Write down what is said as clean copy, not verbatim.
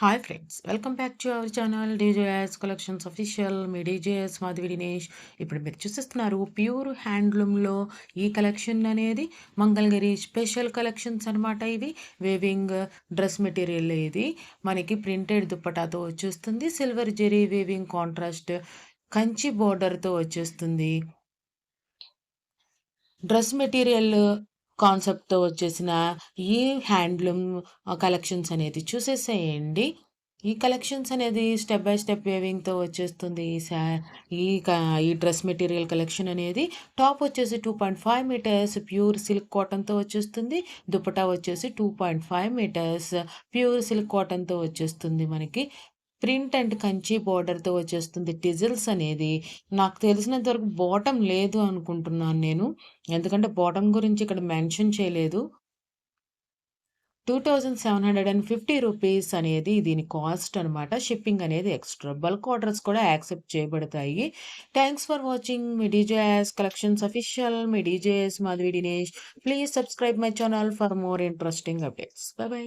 Hi friends, welcome back to our channel DJS collections official. Me DJS Madhavi Dinesh. ఇప్పుడు మీరు చూసిస్తున్నారు pure హ్యాండ్లూమ్లో ఈ collection అనేది Mangalagiri special collections అనమాట. ఇవి వేవింగ్ డ్రెస్ మెటీరియల్. ఇది మనకి ప్రింటెడ్ దుప్పటాతో వచ్చేస్తుంది. Silver zari weaving contrast Kanchi బోర్డర్తో వచ్చేస్తుంది. డ్రెస్ మెటీరియల్ కాన్సెప్ట్తో వచ్చేసిన ఈ హ్యాండ్లూమ్ కలెక్షన్స్ అనేది చూసేసేయండి. ఈ కలెక్షన్స్ అనేది స్టెప్ బై స్టెప్ వేవింగ్తో వచ్చేస్తుంది. ఈ డ్రెస్ మెటీరియల్ కలెక్షన్ అనేది టాప్ వచ్చేసి 2.5 మీటర్స్ ప్యూర్ సిల్క్ కాటన్తో వచ్చేస్తుంది. దుపట్టా వచ్చేసి 2.5 మీటర్స్ ప్యూర్ సిల్క్ కాటన్తో వచ్చేస్తుంది. మనకి ప్రింట్ అండ్ కంచి బోర్డర్తో వచ్చేస్తుంది. టిజిల్స్ అనేది నాకు తెలిసినంత వరకు బాటమ్ లేదు అనుకుంటున్నాను నేను, ఎందుకంటే బాటమ్ గురించి ఇక్కడ మెన్షన్ చేయలేదు. 2750 రూపీస్ అనేది దీని కాస్ట్ అనమాట. షిప్పింగ్ అనేది ఎక్స్ట్రా. బల్క్ ఆర్డర్స్ కూడా యాక్సెప్ట్ చేయబడతాయి. Thanks for watching me DJS collections official. Me DJS Madhavi Dinesh. Please subscribe my channel for more interesting updates. By by.